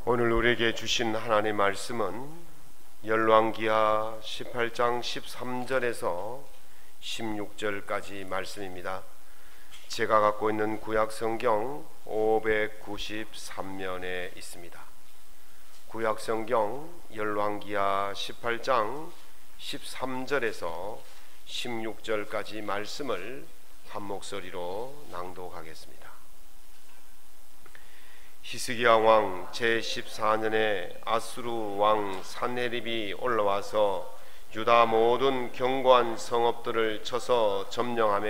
오늘 우리에게 주신 하나님의 말씀은 열왕기하 18장 13절에서 16절까지 말씀입니다. 제가 갖고 있는 구약성경 593면에 있습니다. 구약성경 열왕기하 18장 13절에서 16절까지 말씀을 한 목소리로 낭독하겠습니다. 히스기야 왕 제14년에 아수르 왕 산헤립이 올라와서 유다 모든 견고한 성읍들을 쳐서 점령하며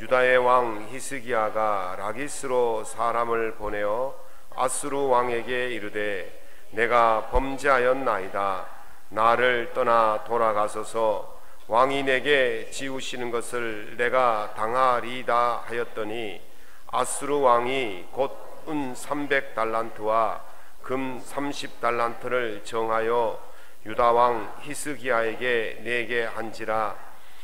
유다의 왕 히스기야가 라기스로 사람을 보내어 아수르 왕에게 이르되 내가 범죄하였나이다. 나를 떠나 돌아가소서. 왕이 내게 지우시는 것을 내가 당하리이다 하였더니 아수르 왕이 곧 은 300달란트와 금 30달란트를 정하여 유다 왕 히스기야에게 내게 한지라.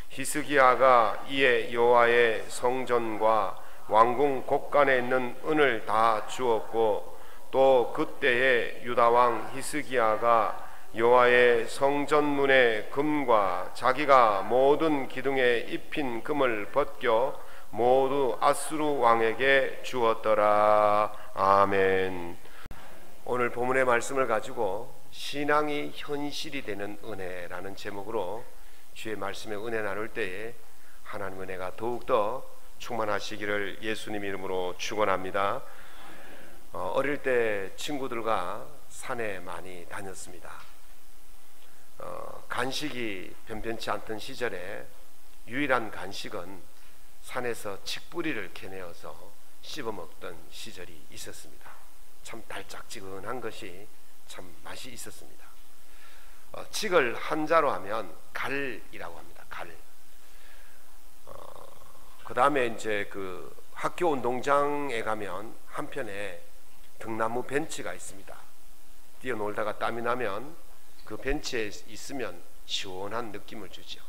히스기야가 이에 여호와의 성전과 왕궁 곳간에 있는 은을 다 주었고, 또 그때에 유다 왕 히스기야가 여호와의 성전문의 금과 자기가 모든 기둥에 입힌 금을 벗겨 모두 아수르 왕에게 주었더라. 아멘. 오늘 본문의 말씀을 가지고 신앙이 현실이 되는 은혜라는 제목으로 주의 말씀에 은혜 나눌 때에 하나님의 은혜가 더욱더 충만하시기를 예수님 이름으로 축원합니다. 어릴 때 친구들과 산에 많이 다녔습니다. 간식이 변변치 않던 시절에 유일한 간식은 산에서 칡뿌리를 캐내어서 씹어먹던 시절이 있었습니다. 참 달짝지근한 것이 참 맛이 있었습니다. 칡을 한자로 하면 갈이라고 합니다. 갈. 그 다음에 이제 그 학교 운동장에 가면 한편에 등나무 벤치가 있습니다. 뛰어놀다가 땀이 나면 그 벤치에 있으면 시원한 느낌을 주죠.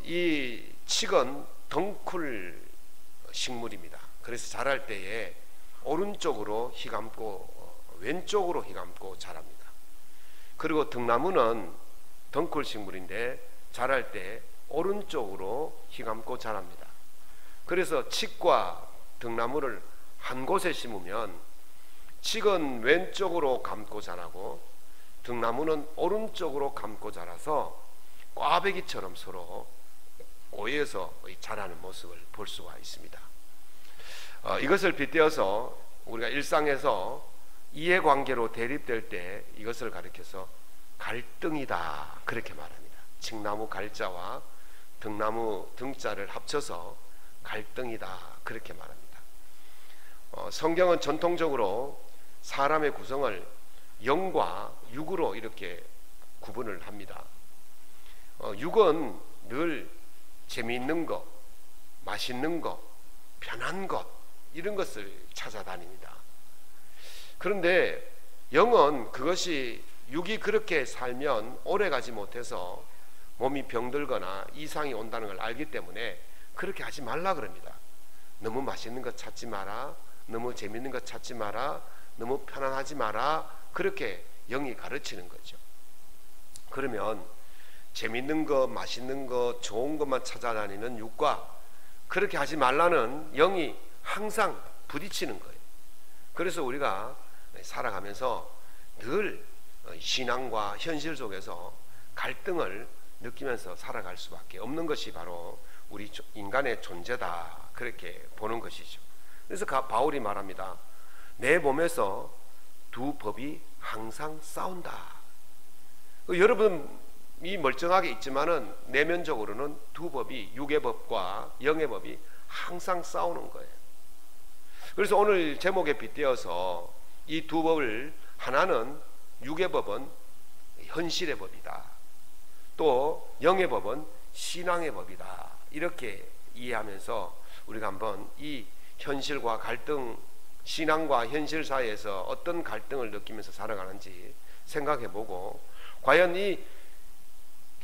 이 칡은 덩쿨 식물입니다. 그래서 자랄 때에 오른쪽으로 휘감고 왼쪽으로 휘감고 자랍니다. 그리고 등나무는 덩쿨 식물인데 자랄 때 오른쪽으로 휘감고 자랍니다. 그래서 칡과 등나무를 한 곳에 심으면 칡은 왼쪽으로 감고 자라고 등나무는 오른쪽으로 감고 자라서 꽈배기처럼 서로 오해해서 자라는 모습을 볼 수가 있습니다. 이것을 빗대어서 우리가 일상에서 이해관계로 대립될 때 이것을 가리켜서 갈등이다 그렇게 말합니다. 칡나무 갈자와 등나무 등자를 합쳐서 갈등이다 그렇게 말합니다. 성경은 전통적으로 사람의 구성을 영과 육으로 이렇게 구분을 합니다. 육은 늘 재미있는 것, 맛있는 것, 편한 것 이런 것을 찾아다닙니다. 그런데 영은 그것이 육이 그렇게 살면 오래가지 못해서 몸이 병들거나 이상이 온다는 걸 알기 때문에 그렇게 하지 말라 그럽니다. 너무 맛있는 것 찾지 마라, 너무 재미있는 것 찾지 마라, 너무 편안하지 마라, 그렇게 영이 가르치는 거죠. 그러면 재밌는 거, 맛있는 거, 좋은 것만 찾아다니는 육과 그렇게 하지 말라는 영이 항상 부딪히는 거예요. 그래서 우리가 살아가면서 늘 신앙과 현실 속에서 갈등을 느끼면서 살아갈 수밖에 없는 것이 바로 우리 인간의 존재다 그렇게 보는 것이죠. 그래서 바울이 말합니다. 내 몸에서 두 법이 항상 싸운다. 여러분 이 멀쩡하게 있지만은 내면적으로는 두 법이 육의 법과 영의 법이 항상 싸우는 거예요. 그래서 오늘 제목에 빗대어서 이 두 법을 하나는 육의 법은 현실의 법이다. 또 영의 법은 신앙의 법이다. 이렇게 이해하면서 우리가 한번 이 현실과 갈등, 신앙과 현실 사이에서 어떤 갈등을 느끼면서 살아가는지 생각해보고 과연 이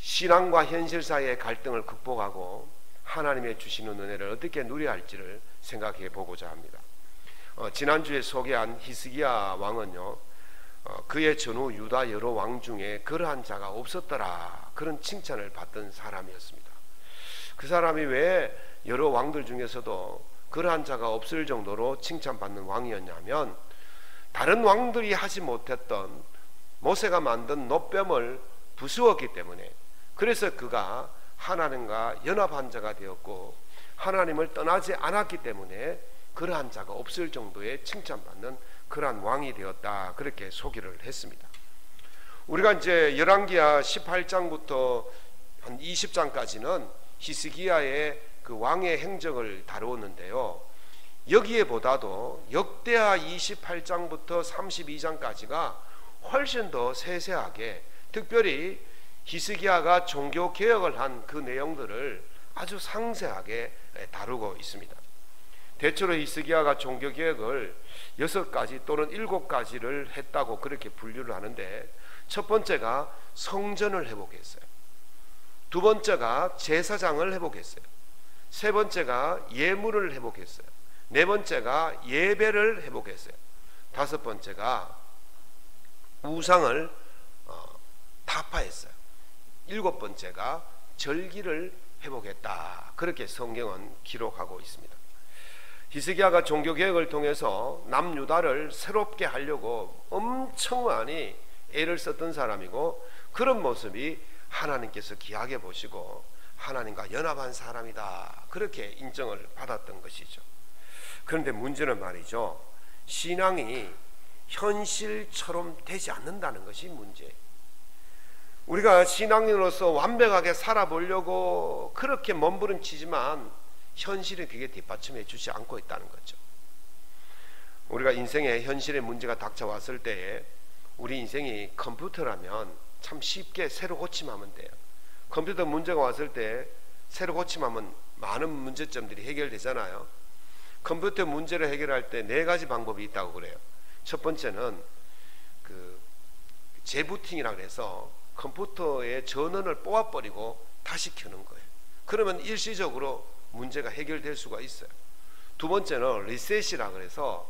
신앙과 현실 사이의 갈등을 극복하고 하나님의 주시는 은혜를 어떻게 누려야 할지를 생각해 보고자 합니다. 지난주에 소개한 히스기야 왕은요, 그의 전후 유다 여러 왕 중에 그러한 자가 없었더라, 그런 칭찬을 받던 사람이었습니다. 그 사람이 왜 여러 왕들 중에서도 그러한 자가 없을 정도로 칭찬받는 왕이었냐면, 다른 왕들이 하지 못했던 모세가 만든 노뱀을 부수었기 때문에, 그래서 그가 하나님과 연합한 자가 되었고 하나님을 떠나지 않았기 때문에 그러한 자가 없을 정도의 칭찬받는 그러한 왕이 되었다, 그렇게 소개를 했습니다. 우리가 이제 열왕기하 18장부터 한 20장까지는 히스기야의 그 왕의 행적을 다루었는데요, 여기에 보다도 역대하 28장부터 32장까지가 훨씬 더 세세하게, 특별히 히스기야가 종교 개혁을 한 그 내용들을 아주 상세하게 다루고 있습니다. 대체로 히스기야가 종교 개혁을 6가지 또는 7가지를 했다고 그렇게 분류를 하는데, 첫 번째가 성전을 회복했어요. 두 번째가 제사장을 회복했어요. 세 번째가 예물을 회복했어요. 네 번째가 예배를 회복했어요. 다섯 번째가 우상을 타파했어요. 일곱 번째가 절기를 회복했다, 그렇게 성경은 기록하고 있습니다. 히스기야가 종교개혁을 통해서 남유다를 새롭게 하려고 엄청 많이 애를 썼던 사람이고, 그런 모습이 하나님께서 귀하게 보시고 하나님과 연합한 사람이다, 그렇게 인정을 받았던 것이죠. 그런데 문제는 말이죠, 신앙이 현실처럼 되지 않는다는 것이 문제예요. 우리가 신앙인으로서 완벽하게 살아보려고 그렇게 몸부림치지만 현실은 그게 뒷받침해 주지 않고 있다는 거죠. 우리가 인생에 현실의 문제가 닥쳐왔을 때에 우리 인생이 컴퓨터라면 참 쉽게 새로 고침하면 돼요. 컴퓨터 문제가 왔을 때 새로 고침하면 많은 문제점들이 해결되잖아요. 컴퓨터 문제를 해결할 때 4가지 방법이 있다고 그래요. 첫 번째는 그 재부팅이라고 해서 컴퓨터의 전원을 뽑아버리고 다시 켜는 거예요. 그러면 일시적으로 문제가 해결될 수가 있어요. 두 번째는 리셋이라고 해서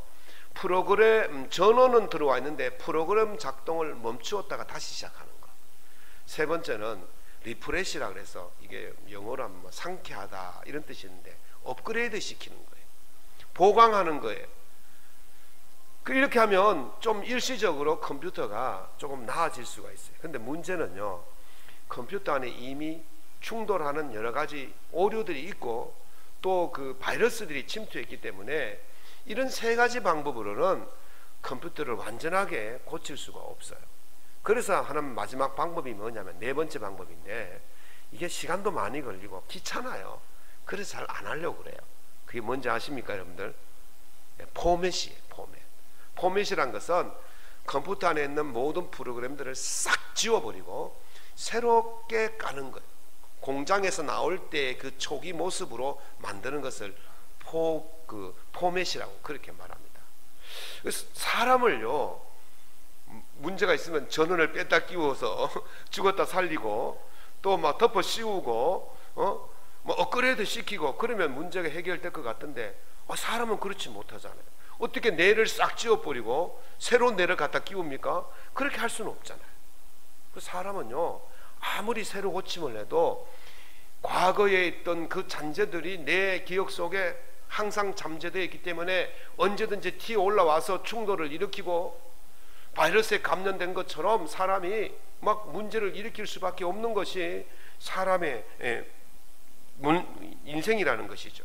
프로그램 전원은 들어와 있는데 프로그램 작동을 멈추었다가 다시 시작하는 거. 세 번째는 리프레시라고 해서, 이게 영어로 하면 상쾌하다 이런 뜻이 있는데 업그레이드 시키는 거예요. 보강하는 거예요. 이렇게 하면 좀 일시적으로 컴퓨터가 조금 나아질 수가 있어요. 근데 문제는요, 컴퓨터 안에 이미 충돌하는 여러 가지 오류들이 있고 또 그 바이러스들이 침투했기 때문에 이런 3가지 방법으로는 컴퓨터를 완전하게 고칠 수가 없어요. 그래서 하는 마지막 방법이 뭐냐면 4번째 방법인데, 이게 시간도 많이 걸리고 귀찮아요. 그래서 잘 안 하려고 그래요. 그게 뭔지 아십니까 여러분들? 포맷이에요. 포맷이란 것은 컴퓨터 안에 있는 모든 프로그램들을 싹 지워버리고 새롭게 까는 거예요. 공장에서 나올 때 그 초기 모습으로 만드는 것을 포맷이라고 그렇게 말합니다. 그래서 사람을요, 문제가 있으면 전원을 뺐다 끼워서 죽었다 살리고 또 막 덮어 씌우고 뭐 업그레이드 시키고 그러면 문제가 해결될 것 같은데, 사람은 그렇지 못하잖아요. 어떻게 뇌를 싹 지워버리고 새로운 뇌를 갖다 끼웁니까? 그렇게 할 수는 없잖아요. 그 사람은요, 아무리 새로 고침을 해도 과거에 있던 그 잔재들이 내 기억 속에 항상 잠재되어 있기 때문에 언제든지 튀어 올라와서 충돌을 일으키고 바이러스에 감염된 것처럼 사람이 막 문제를 일으킬 수밖에 없는 것이 사람의 인생이라는 것이죠.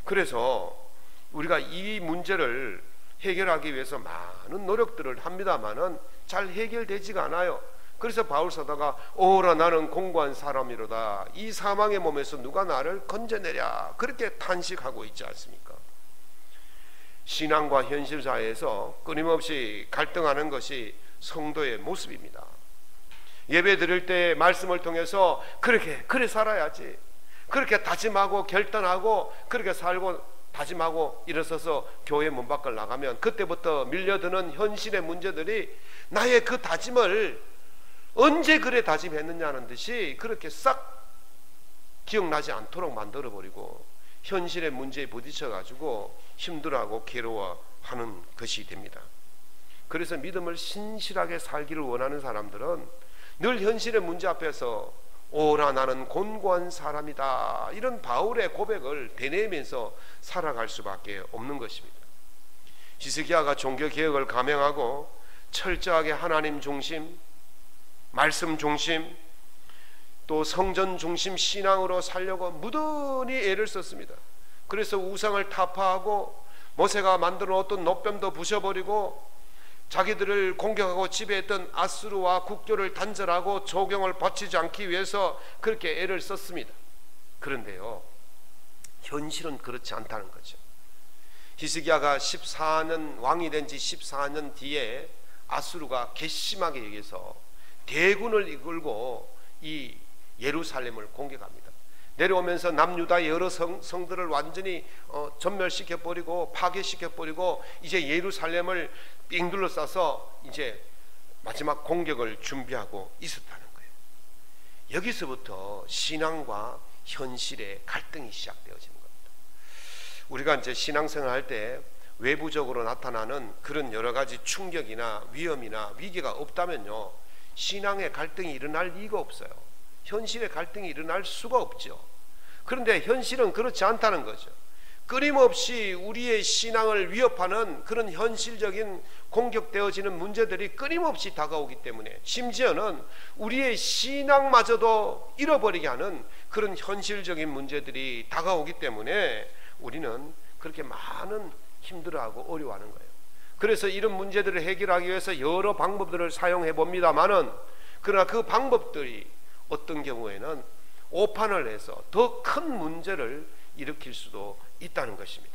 그래서 우리가 이 문제를 해결하기 위해서 많은 노력들을 합니다마는 잘 해결되지가 않아요. 그래서 바울 사도가 오라 나는 공고한 사람이로다, 이 사망의 몸에서 누가 나를 건져내랴, 그렇게 탄식하고 있지 않습니까? 신앙과 현실 사이에서 끊임없이 갈등하는 것이 성도의 모습입니다. 예배 드릴 때 말씀을 통해서 그래 살아야지, 그렇게 다짐하고 결단하고 그렇게 살고 다짐하고 일어서서 교회 문 밖을 나가면 그때부터 밀려드는 현실의 문제들이 나의 그 다짐을 언제 그래 다짐했느냐는 듯이 그렇게 싹 기억나지 않도록 만들어버리고 현실의 문제에 부딪혀 가지고 힘들어하고 괴로워하는 것이 됩니다. 그래서 믿음을 신실하게 살기를 원하는 사람들은 늘 현실의 문제 앞에서 오라 나는 곤고한 사람이다, 이런 바울의 고백을 되뇌면서 살아갈 수밖에 없는 것입니다. 히스기야가 종교개혁을 감행하고 철저하게 하나님 중심, 말씀 중심, 또 성전 중심 신앙으로 살려고 무던히 애를 썼습니다. 그래서 우상을 타파하고 모세가 만들어 놓았던 노뱀도 부셔버리고 자기들을 공격하고 지배했던 아수르와 국교를 단절하고 조경을 바치지 않기 위해서 그렇게 애를 썼습니다. 그런데요, 현실은 그렇지 않다는 거죠. 히스기야가 14년 왕이 된 지 14년 뒤에 아수르가 괘씸하게 여기서 대군을 이끌고 이 예루살렘을 공격합니다. 내려오면서 남유다 여러 성들을 완전히 전멸시켜버리고 파괴시켜버리고 이제 예루살렘을 삥 둘러싸서 이제 마지막 공격을 준비하고 있었다는 거예요. 여기서부터 신앙과 현실의 갈등이 시작되어지는 겁니다. 우리가 이제 신앙생활 할 때 외부적으로 나타나는 그런 여러 가지 충격이나 위험이나 위기가 없다면요, 신앙의 갈등이 일어날 리가 없어요. 현실의 갈등이 일어날 수가 없죠. 그런데 현실은 그렇지 않다는 거죠. 끊임없이 우리의 신앙을 위협하는 그런 현실적인 공격되어지는 문제들이 끊임없이 다가오기 때문에, 심지어는 우리의 신앙마저도 잃어버리게 하는 그런 현실적인 문제들이 다가오기 때문에 우리는 그렇게 많은 힘들어하고 어려워하는 거예요. 그래서 이런 문제들을 해결하기 위해서 여러 방법들을 사용해 봅니다만은, 그러나 그 방법들이 어떤 경우에는 오판을 해서 더 큰 문제를 일으킬 수도 있다는 것입니다.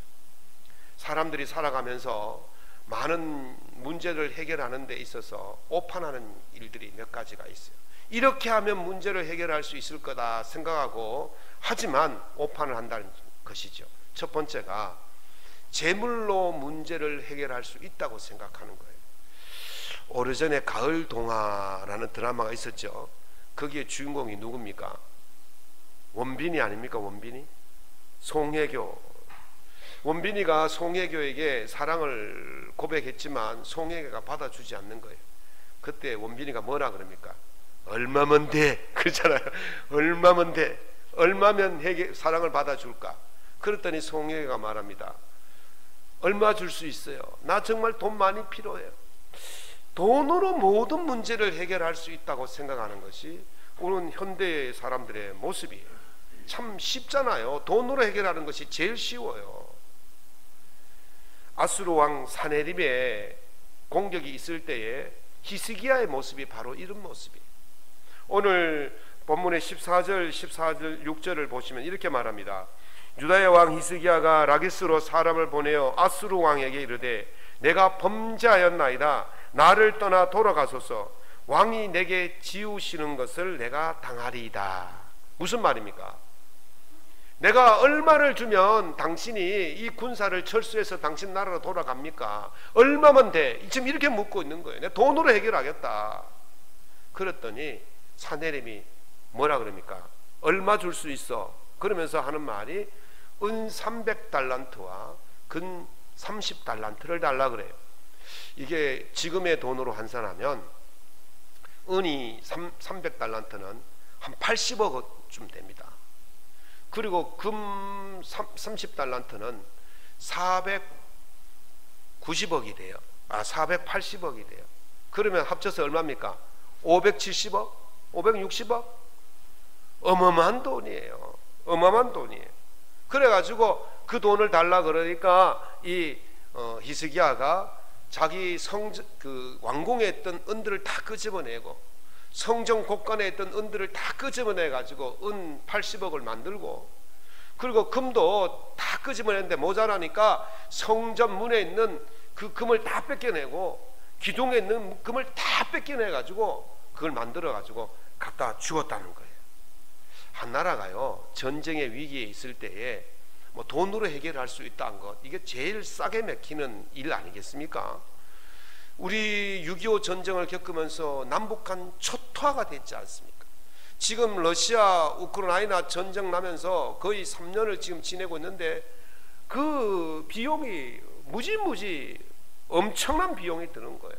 사람들이 살아가면서 많은 문제를 해결하는 데 있어서 오판하는 일들이 몇 가지가 있어요. 이렇게 하면 문제를 해결할 수 있을 거다 생각하고 하지만 오판을 한다는 것이죠. 첫 번째가 재물로 문제를 해결할 수 있다고 생각하는 거예요. 오래전에 가을 동화라는 드라마가 있었죠. 거기에 주인공이 누굽니까? 원빈이 아닙니까? 원빈이? 송혜교. 원빈이가 송혜교에게 사랑을 고백했지만 송혜교가 받아주지 않는 거예요. 그때 원빈이가 뭐라 그럽니까? 얼마면 돼? 그러잖아요. 얼마면 돼? 얼마면 사랑을 받아줄까? 그랬더니 송혜교가 말합니다. 얼마 줄 수 있어요? 나 정말 돈 많이 필요해요. 돈으로 모든 문제를 해결할 수 있다고 생각하는 것이 오늘 현대 사람들의 모습이에요. 참 쉽잖아요. 돈으로 해결하는 것이 제일 쉬워요. 아수르 왕 사네립의 공격이 있을 때에 히스기야의 모습이 바로 이런 모습이에요. 오늘 본문의 14절, 6절을 보시면 이렇게 말합니다. 유다의 왕 히스기야가 라기스로 사람을 보내어 아수르 왕에게 이르되 내가 범죄하였나이다. 나를 떠나 돌아가소서. 왕이 내게 지우시는 것을 내가 당하리이다. 무슨 말입니까? 내가 얼마를 주면 당신이 이 군사를 철수해서 당신 나라로 돌아갑니까? 얼마면 돼? 지금 이렇게 묻고 있는 거예요. 내가 돈으로 해결하겠다. 그랬더니 사네립이 뭐라 그럽니까? 얼마 줄 수 있어? 그러면서 하는 말이 은 300달란트와 근 30달란트를 달라 그래요. 이게 지금의 돈으로 환산하면 은이 300달란트는 한 80억쯤 됩니다. 그리고 금 30달란트는 490억이 돼요. 480억이 돼요. 그러면 합쳐서 얼마입니까? 570억? 560억? 어마어마한 돈이에요. 어마어마한 돈이에요. 그래가지고 그 돈을 달라 그러니까 이 히스기야가 자기 왕궁에 있던 은들을 다 끄집어내고 성전 곳간에 있던 은들을 다 끄집어내가지고 은 80억을 만들고, 그리고 금도 다 끄집어내는데 모자라니까 성전 문에 있는 그 금을 다 뺏겨내고 기둥에 있는 금을 다 뺏겨내가지고 그걸 만들어가지고 갖다 주었다는 거예요. 한 나라가요, 전쟁의 위기에 있을 때에 뭐 돈으로 해결할 수 있다는 것, 이게 제일 싸게 맥히는 일 아니겠습니까? 우리 6.25 전쟁을 겪으면서 남북한 초토화가 됐지 않습니까? 지금 러시아 우크라이나 전쟁 나면서 거의 3년을 지금 지내고 있는데 그 비용이 무지무지 엄청난 비용이 드는 거예요.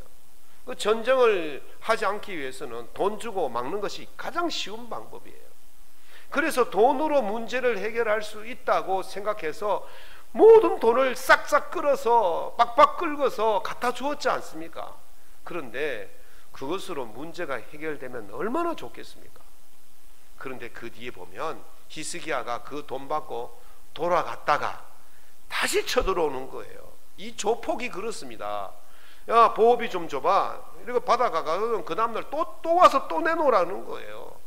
그 전쟁을 하지 않기 위해서는 돈 주고 막는 것이 가장 쉬운 방법이에요. 그래서 돈으로 문제를 해결할 수 있다고 생각해서 모든 돈을 싹싹 끌어서 빡빡 긁어서 갖다 주었지 않습니까? 그런데 그것으로 문제가 해결되면 얼마나 좋겠습니까? 그런데 그 뒤에 보면 히스기야가 그 돈 받고 돌아갔다가 다시 쳐들어오는 거예요. 이 조폭이 그렇습니다. 야, 보호비 좀 줘봐. 이렇게 받아가가 그 다음날 또 와서 또 내놓으라는 거예요.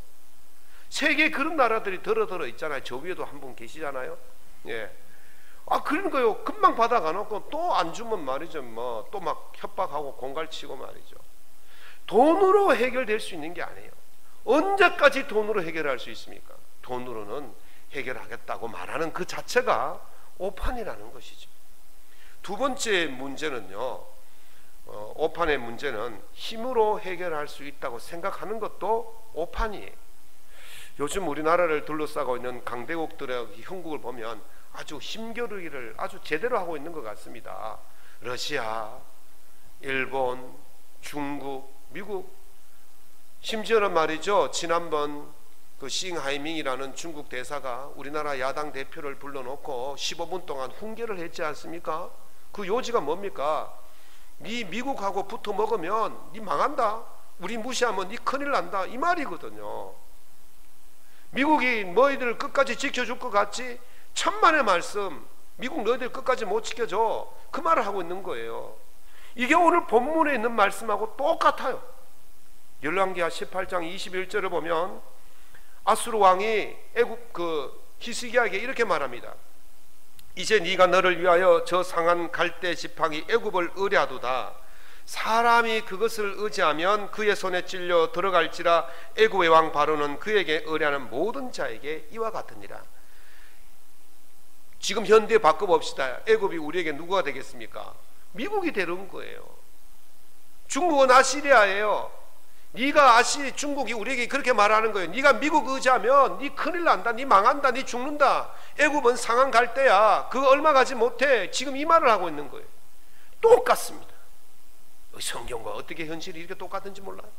세계에 그런 나라들이 들어 있잖아요. 저 위에도 한 분 계시잖아요. 예. 그런 거요. 금방 받아가 놓고 또 안 주면 말이죠. 뭐 또 막 협박하고 공갈치고 말이죠. 돈으로 해결될 수 있는 게 아니에요. 언제까지 돈으로 해결할 수 있습니까? 돈으로는 해결하겠다고 말하는 그 자체가 오판이라는 것이죠. 두 번째 문제는요, 오판의 문제는 힘으로 해결할 수 있다고 생각하는 것도 오판이에요. 요즘 우리나라를 둘러싸고 있는 강대국들의 형국을 보면 아주 힘겨루기를 아주 제대로 하고 있는 것 같습니다. 러시아, 일본, 중국, 미국, 심지어는 말이죠, 지난번 그 싱하이밍이라는 중국 대사가 우리나라 야당 대표를 불러놓고 15분 동안 훈계를 했지 않습니까? 그 요지가 뭡니까? 네 미국하고 붙어 먹으면 네 망한다, 우리 무시하면 네 큰일 난다, 이 말이거든요. 미국이 너희들 끝까지 지켜줄 것 같지? 천만의 말씀, 미국 너희들 끝까지 못 지켜줘, 그 말을 하고 있는 거예요. 이게 오늘 본문에 있는 말씀하고 똑같아요. 열왕기하 18장 21절을 보면 아수르 왕이 애굽 히스기야에게 이렇게 말합니다. 이제 네가 너를 위하여 저 상한 갈대 지팡이 애굽을 의뢰하도다. 사람이 그것을 의지하면 그의 손에 찔려 들어갈지라. 애굽의 왕 바로는 그에게 의뢰하는 모든 자에게 이와 같으니라. 지금 현대에 바꿔봅시다. 애굽이 우리에게 누구가 되겠습니까? 미국이 되는 거예요. 중국은 아시리아예요. 네가 중국이 우리에게 그렇게 말하는 거예요. 네가 미국 의지하면 네 큰일 난다, 네 망한다, 네 죽는다. 애굽은 상한 갈대야. 그거 얼마 가지 못해. 지금 이 말을 하고 있는 거예요. 똑같습니다. 성경과 어떻게 현실이 이렇게 똑같은지 몰라요.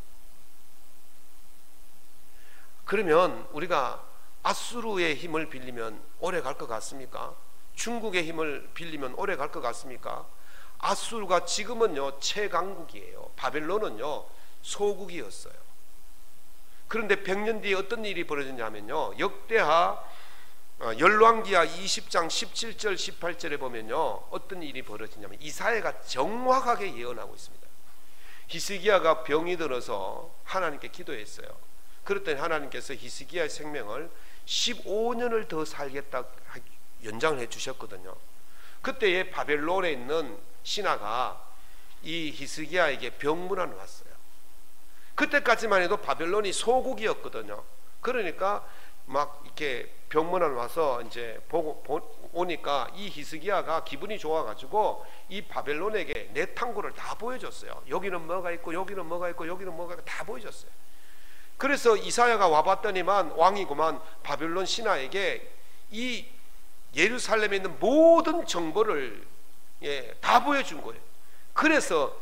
그러면 우리가 아수르의 힘을 빌리면 오래 갈 것 같습니까? 중국의 힘을 빌리면 오래 갈 것 같습니까? 아수르가 지금은요 최강국이에요. 바벨론은요 소국이었어요. 그런데 100년 뒤에 어떤 일이 벌어졌냐면요, 역대하 열왕기하 20장 17절 18절에 보면요 어떤 일이 벌어지냐면 이사야가 정확하게 예언하고 있습니다. 히스기야가 병이 들어서 하나님께 기도했어요. 그랬더니 하나님께서 히스기야의 생명을 15년을 더 살겠다 연장을 해주셨거든요. 그때에 바벨론에 있는 신하가 이 히스기야에게 병문안 왔어요. 그때까지만 해도 바벨론이 소국이었거든요. 그러니까 막 이렇게 병문안 와서 이제 오니까 이 히스기야가 기분이 좋아가지고 이 바벨론에게 내탕구를 다 보여줬어요. 여기는 뭐가 있고 여기는 뭐가 있고 여기는 뭐가 있고 다 보여줬어요. 그래서 이사야가 와봤더니만 왕이구만 바벨론 신하에게 이 예루살렘에 있는 모든 정보를 다 보여준 거예요. 그래서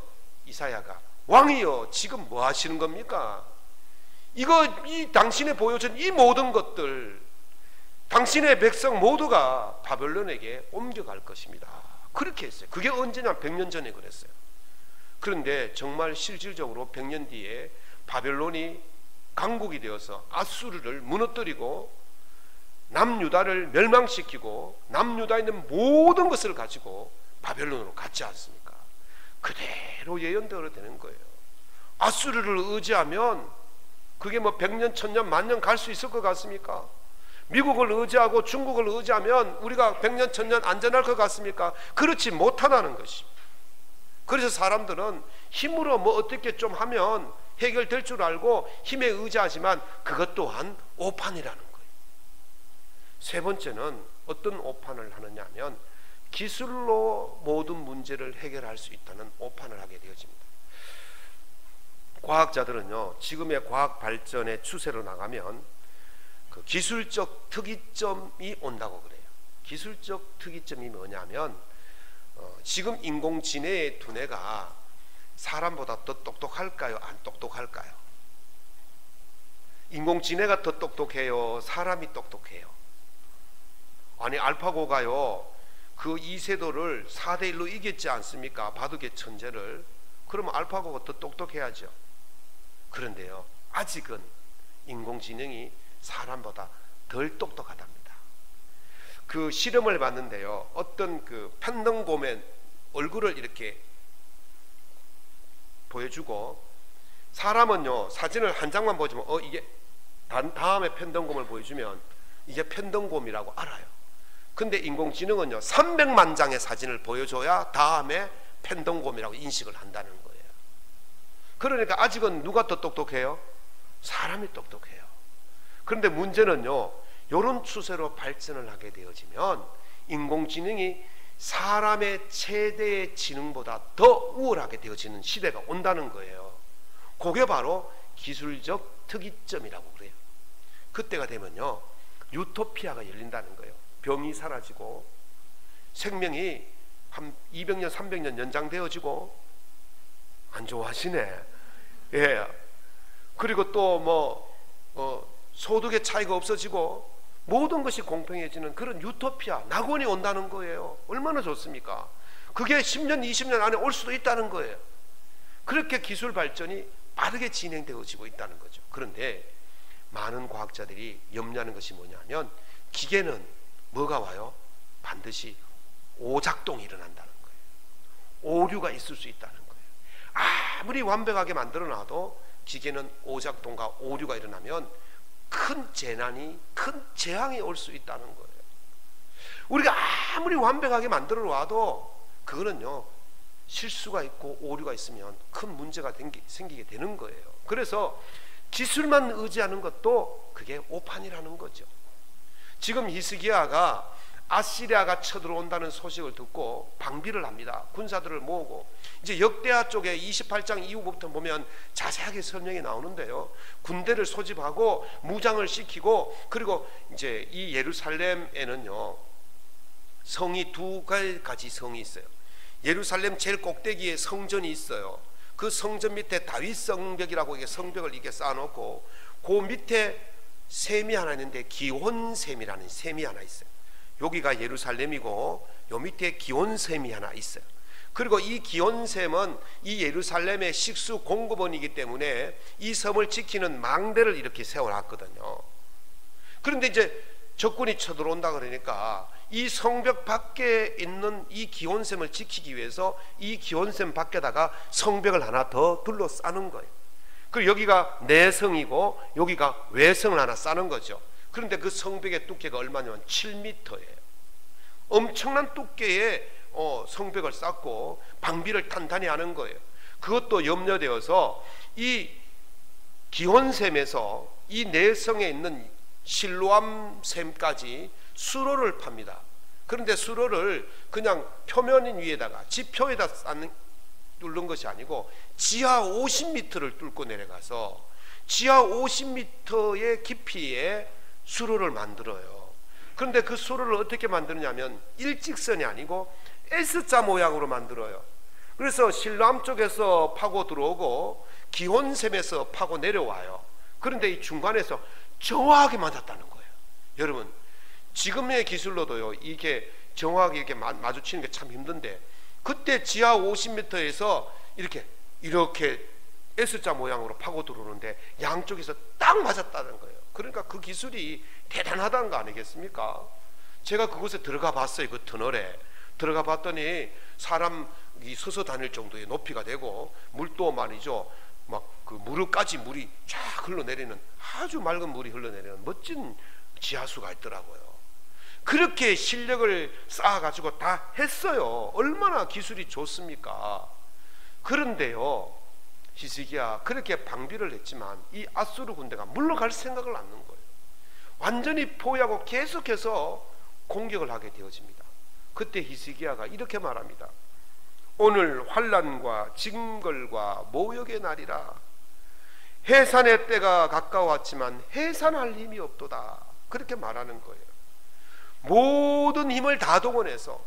이사야가 왕이여 지금 뭐 하시는 겁니까? 이 당신이 보여준 이 모든 것들 당신의 백성 모두가 바벨론에게 옮겨갈 것입니다. 그렇게 했어요. 그게 언제냐? 100년 전에 그랬어요. 그런데 정말 실질적으로 100년 뒤에 바벨론이 강국이 되어서 아수르를 무너뜨리고 남유다를 멸망시키고 남유다에 있는 모든 것을 가지고 바벨론으로 갔지 않습니까? 그대로 예언대로 되는 거예요. 아수르를 의지하면 그게 뭐 100년, 1000년, 만년 갈 수 있을 것 같습니까? 미국을 의지하고 중국을 의지하면 우리가 100년, 1000년 안전할 것 같습니까? 그렇지 못하다는 것입니다. 그래서 사람들은 힘으로 뭐 어떻게 좀 하면 해결될 줄 알고 힘에 의지하지만 그것 또한 오판이라는 거예요. 세 번째는 어떤 오판을 하느냐 하면 기술로 모든 문제를 해결할 수 있다는 오판을 하게 되어집니다. 과학자들은요, 지금의 과학 발전의 추세로 나가면 그 기술적 특이점이 온다고 그래요. 기술적 특이점이 뭐냐면 지금 인공지능의 두뇌가 사람보다 더 똑똑할까요? 안 똑똑할까요? 인공지능가 더 똑똑해요? 사람이 똑똑해요? 아니, 알파고가요 그 이세돌을 4대1로 이겼지 않습니까? 바둑의 천재를. 그러면 알파고가 더 똑똑해야죠. 그런데요, 아직은 인공지능이 사람보다 덜 똑똑하답니다. 그 실험을 봤는데요, 어떤 그 팬덤곰의 얼굴을 이렇게 보여주고, 사람은요 사진을 한 장만 보여주면 이게 다음에 팬덤곰을 보여주면 이게 팬덤곰이라고 알아요. 근데 인공지능은요 300만 장의 사진을 보여줘야 다음에 팬덤곰이라고 인식을 한다는 거예요. 그러니까 아직은 누가 더 똑똑해요? 사람이 똑똑해요. 그런데 문제는요, 이런 추세로 발전을 하게 되어지면 인공지능이 사람의 최대의 지능보다 더 우월하게 되어지는 시대가 온다는 거예요. 그게 바로 기술적 특이점이라고 그래요. 그때가 되면요 유토피아가 열린다는 거예요. 병이 사라지고 생명이 한 200년 300년 연장되어지고. 안 좋아하시네. 예. 그리고 또 소득의 차이가 없어지고 모든 것이 공평해지는 그런 유토피아, 낙원이 온다는 거예요. 얼마나 좋습니까? 그게 10년 20년 안에 올 수도 있다는 거예요. 그렇게 기술 발전이 빠르게 진행되어지고 있다는 거죠. 그런데 많은 과학자들이 염려하는 것이 뭐냐면, 기계는 뭐가 와요? 반드시 오작동이 일어난다는 거예요. 오류가 있을 수 있다는 거예요. 아무리 완벽하게 만들어 놔도 기계는 오작동과 오류가 일어나면 큰 재난이, 큰 재앙이 올 수 있다는 거예요. 우리가 아무리 완벽하게 만들어 놔도 그거는요 실수가 있고 오류가 있으면 큰 문제가 생기게 되는 거예요. 그래서 기술만 의지하는 것도 그게 오판이라는 거죠. 지금 히스기야가 아시리아가 쳐들어온다는 소식을 듣고 방비를 합니다. 군사들을 모으고. 이제 역대하 쪽에 28장 이후부터 보면 자세하게 설명이 나오는데요, 군대를 소집하고 무장을 시키고, 그리고 이제 이 예루살렘에는요 성이 두 가지 성이 있어요. 예루살렘 제일 꼭대기에 성전이 있어요. 그 성전 밑에 다윗 성벽이라고 이게 성벽을 이렇게 쌓아놓고, 그 밑에 샘이 하나 있는데 기온샘이라는 샘이 하나 있어요. 여기가 예루살렘이고 요 밑에 기온샘이 하나 있어요. 그리고 이 기온샘은 이 예루살렘의 식수 공급원이기 때문에 이 섬을 지키는 망대를 이렇게 세워놨거든요. 그런데 이제 적군이 쳐들어온다 그러니까 이 성벽 밖에 있는 이 기온샘을 지키기 위해서 이 기온샘 밖에다가 성벽을 하나 더 둘러싸는 거예요. 그리고 여기가 내성이고 여기가 외성을 하나 싸는 거죠. 그런데 그 성벽의 두께가 얼마냐면 7m예요. 엄청난 두께의 성벽을 쌓고 방비를 단단히 하는 거예요. 그것도 염려되어서 이 기온샘에서 이 내성에 있는 실로암샘까지 수로를 팝니다. 그런데 수로를 그냥 표면 위에다가 지표에다 뚫는 것이 아니고 지하 50m를 뚫고 내려가서 지하 50m의 깊이에 수로를 만들어요. 그런데 그 수로를 어떻게 만드느냐면 일직선이 아니고 S자 모양으로 만들어요. 그래서 실로암 쪽에서 파고 들어오고 기온샘에서 파고 내려와요. 그런데 이 중간에서 정확하게 맞았다는 거예요. 여러분, 지금의 기술로도요 이게 정확하게 이렇게 마주치는 게 참 힘든데, 그때 지하 50m에서 이렇게 S자 모양으로 파고 들어오는데 양쪽에서 딱 맞았다는 거예요. 그러니까 그 기술이 대단하다는 거 아니겠습니까? 제가 그곳에 들어가 봤어요. 그 터널에 들어가 봤더니 사람이 서서 다닐 정도의 높이가 되고, 물도 말이죠 막 그 무릎까지 물이 쫙 흘러내리는, 아주 맑은 물이 흘러내리는 멋진 지하수가 있더라고요. 그렇게 실력을 쌓아가지고 다 했어요. 얼마나 기술이 좋습니까? 그런데요 히스기야 그렇게 방비를 했지만 이 아수르 군대가 물러갈 생각을 않는 거예요. 완전히 포위하고 계속해서 공격을 하게 되어집니다. 그때 히스기야가 이렇게 말합니다. 오늘 환난과 징벌과 모욕의 날이라. 해산의 때가 가까웠지만 해산할 힘이 없도다. 그렇게 말하는 거예요. 모든 힘을 다 동원해서,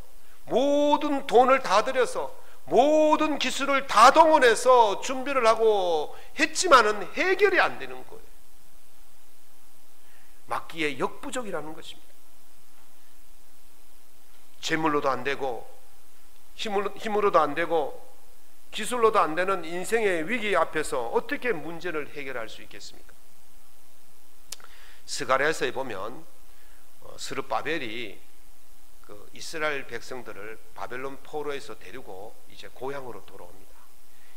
모든 돈을 다 들여서, 모든 기술을 다 동원해서 준비를 하고 했지만은 해결이 안 되는 거예요. 막기에 역부족이라는 것입니다. 재물로도 안 되고, 힘으로도 안 되고, 기술로도 안 되는 인생의 위기 앞에서 어떻게 문제를 해결할 수 있겠습니까? 스가랴서에 보면 스룹바벨이 그 이스라엘 백성들을 바벨론 포로에서 데리고 이제 고향으로 돌아옵니다.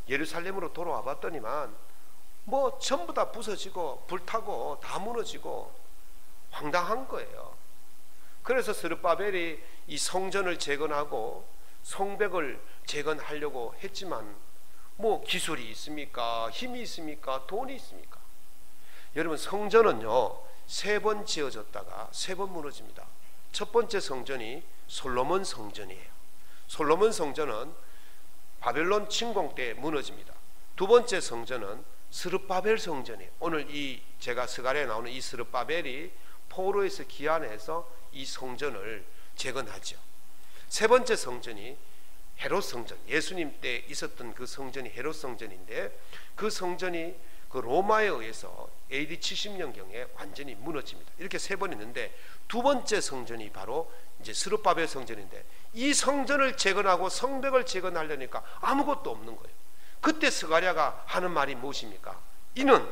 예루살렘으로 돌아와 봤더니만 뭐 전부 다 부서지고 불타고 다 무너지고 황당한 거예요. 그래서 스룹바벨이 이 성전을 재건하고 성벽을 재건하려고 했지만 뭐 기술이 있습니까? 힘이 있습니까? 돈이 있습니까? 여러분, 성전은요 3번 지어졌다가 3번 무너집니다. 첫 번째 성전이 솔로몬 성전이에요. 솔로몬 성전은 바벨론 침공 때 무너집니다. 두 번째 성전은 스룹바벨 성전이에요. 오늘 이 제가 스가랴에 나오는 이 스룹바벨이 포로에서 귀환해서 이 성전을 재건하죠. 세 번째 성전이 헤롯 성전, 예수님 때 있었던 그 성전이 헤롯 성전인데, 그 성전이 그 로마에 의해서 AD 70년경에 완전히 무너집니다. 이렇게 3번 있는데, 두 번째 성전이 바로 이제 스룹바벨 성전인데, 이 성전을 재건하고 성벽을 재건하려니까 아무것도 없는 거예요. 그때 스가랴가 하는 말이 무엇입니까? 이는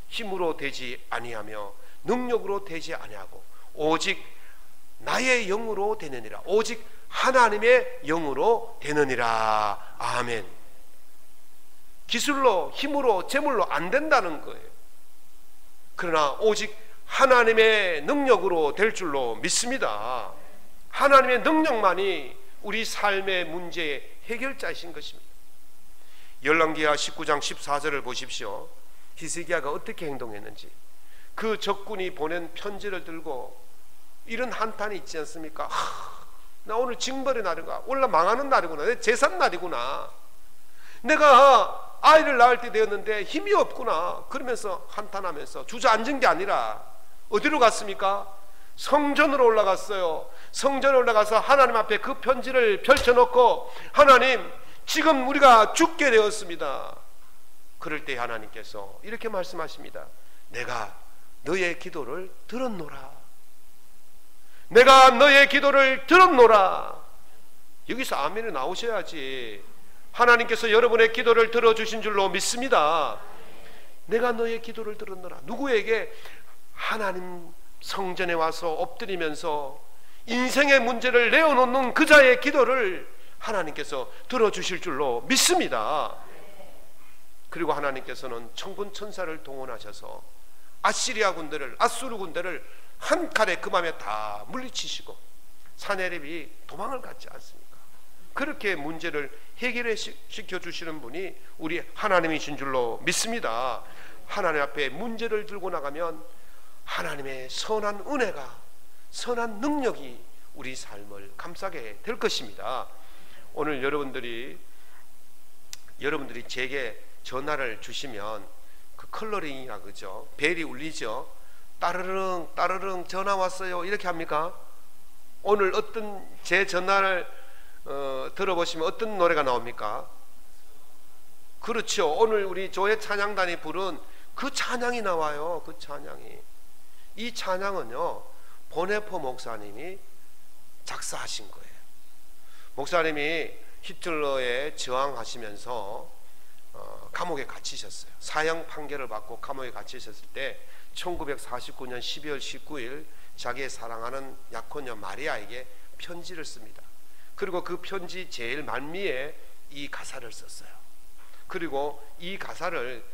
힘으로 되지 아니하며 능력으로 되지 아니하고 오직 나의 영으로 되느니라. 오직 하나님의 영으로 되느니라. 아멘. 기술로, 힘으로, 재물로 안 된다는 거예요. 그러나 오직 하나님의 능력으로 될 줄로 믿습니다. 하나님의 능력만이 우리 삶의 문제의 해결자이신 것입니다. 열왕기하 19장 14절을 보십시오. 히스기야가 어떻게 행동했는지. 그 적군이 보낸 편지를 들고 이런 한탄이 있지 않습니까? 나 오늘 징벌의 날이구나. 오늘 망하는 날이구나. 내 재산 날이구나. 내가 아이를 낳을 때 되었는데 힘이 없구나. 그러면서 한탄하면서 주저앉은 게 아니라 어디로 갔습니까? 성전으로 올라갔어요. 성전에 올라가서 하나님 앞에 그 편지를 펼쳐놓고, 하나님, 지금 우리가 죽게 되었습니다. 그럴 때 하나님께서 이렇게 말씀하십니다. 내가 너의 기도를 들었노라. 내가 너의 기도를 들었노라. 여기서 아멘이 나오셔야지. 하나님께서 여러분의 기도를 들어주신 줄로 믿습니다. 내가 너의 기도를 들었노라. 누구에게? 하나님 성전에 와서 엎드리면서 인생의 문제를 내어놓는 그 자의 기도를 하나님께서 들어주실 줄로 믿습니다. 그리고 하나님께서는 천군 천사를 동원하셔서 아시리아 군대를, 아수르 군대를 한 칼에 그 밤에 다 물리치시고 사내립이 도망을 갔지 않습니까? 그렇게 문제를 해결해 시켜주시는 분이 우리 하나님이신 줄로 믿습니다. 하나님 앞에 문제를 들고 나가면 하나님의 선한 은혜가, 선한 능력이 우리 삶을 감싸게 될 것입니다. 오늘 여러분들이 제게 전화를 주시면 그 컬러링이라 그죠? 벨이 울리죠? 따르릉 따르릉 전화 왔어요. 이렇게 합니까? 오늘 어떤 제 전화를 들어보시면 어떤 노래가 나옵니까? 그렇죠. 오늘 우리 교회 찬양단이 부른 그 찬양이 나와요. 그 찬양이. 이 찬양은요 보네포 목사님이 작사하신 거예요. 목사님이 히틀러에 저항하시면서 감옥에 갇히셨어요. 사형 판결을 받고 감옥에 갇히셨을 때 1949년 12월 19일 자기의 사랑하는 약혼녀 마리아에게 편지를 씁니다. 그리고 그 편지 제일 말미에 이 가사를 썼어요. 그리고 이 가사를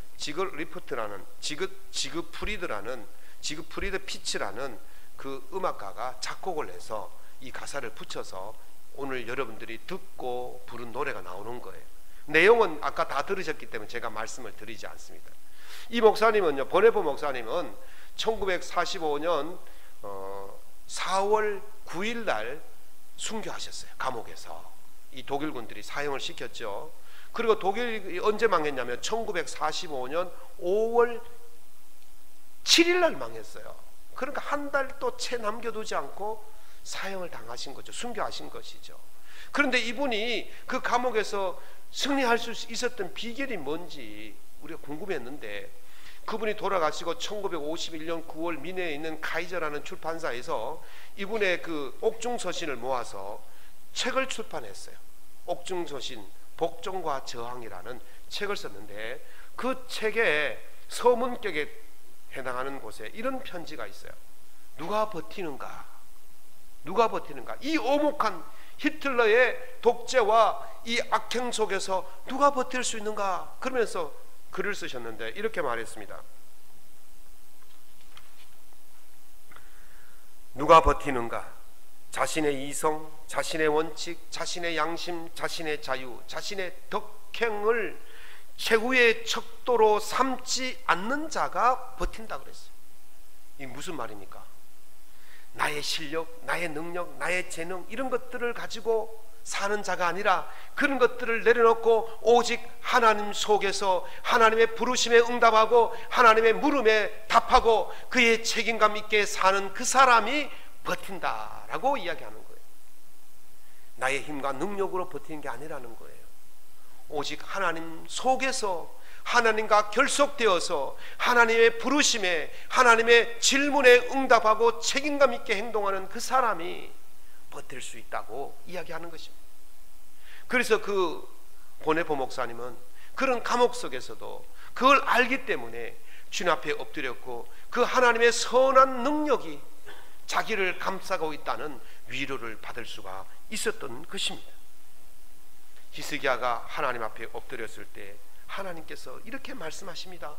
지그프리드 피츠라는 그 음악가가 작곡을 해서 이 가사를 붙여서 오늘 여러분들이 듣고 부른 노래가 나오는 거예요. 내용은 아까 다 들으셨기 때문에 제가 말씀을 드리지 않습니다. 이 목사님은요, 보네포 목사님은 1945년 4월 9일 날 순교하셨어요. 감옥에서 이 독일군들이 사형을 시켰죠. 그리고 독일이 언제 망했냐면 1945년 5월 7일 날 망했어요. 그러니까 한 달도 채 남겨두지 않고 사형을 당하신 거죠. 순교하신 것이죠. 그런데 이분이 그 감옥에서 승리할 수 있었던 비결이 뭔지 우리가 궁금했는데, 그분이 돌아가시고 1951년 9월 미네에 있는 카이저라는 출판사에서 이분의 그 옥중서신을 모아서 책을 출판했어요. 옥중서신 복종과 저항이라는 책을 썼는데, 그 책의 서문격에 해당하는 곳에 이런 편지가 있어요. 누가 버티는가? 누가 버티는가? 이 오목한 히틀러의 독재와 이 악행 속에서 누가 버틸 수 있는가? 그러면서 글을 쓰셨는데 이렇게 말했습니다. 누가 버티는가? 자신의 이성, 자신의 원칙, 자신의 양심, 자신의 자유, 자신의 덕행을 최후의 척도로 삼지 않는 자가 버틴다 그랬어요. 이게 무슨 말입니까? 나의 실력, 나의 능력, 나의 재능 이런 것들을 가지고 사는 자가 아니라 그런 것들을 내려놓고 오직 하나님 속에서 하나님의 부르심에 응답하고 하나님의 물음에 답하고 그의 책임감 있게 사는 그 사람이 버틴다라고 이야기하는 거예요. 나의 힘과 능력으로 버티는 게 아니라는 거예요. 오직 하나님 속에서 하나님과 결속되어서 하나님의 부르심에 하나님의 질문에 응답하고 책임감 있게 행동하는 그 사람이 버틸 수 있다고 이야기하는 것입니다. 그래서 그 보네포 목사님은 그런 감옥 속에서도 그걸 알기 때문에 주님 앞에 엎드렸고 그 하나님의 선한 능력이 자기를 감싸고 있다는 위로를 받을 수가 있었던 것입니다. 히스기야가 하나님 앞에 엎드렸을 때 하나님께서 이렇게 말씀하십니다.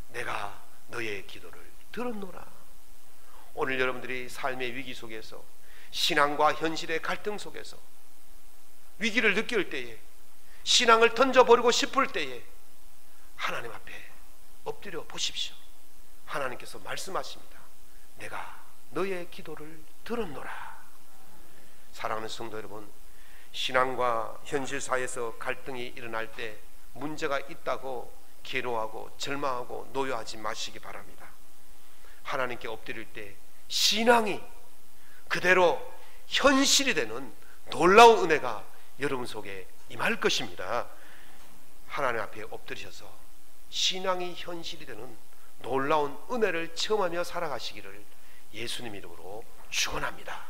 내가 너의 기도를 들었노라. 오늘 여러분들이 삶의 위기 속에서 신앙과 현실의 갈등 속에서 위기를 느낄 때에 신앙을 던져버리고 싶을 때에 하나님 앞에 엎드려 보십시오. 하나님께서 말씀하십니다. 내가 너의 기도를 들었노라. 사랑하는 성도 여러분, 신앙과 현실 사이에서 갈등이 일어날 때 문제가 있다고 괴로워하고 절망하고 노여하지 마시기 바랍니다. 하나님께 엎드릴 때 신앙이 그대로 현실이 되는 놀라운 은혜가 여러분 속에 임할 것입니다. 하나님 앞에 엎드리셔서 신앙이 현실이 되는 놀라운 은혜를 체험하며 살아가시기를 예수님 이름으로 축원합니다.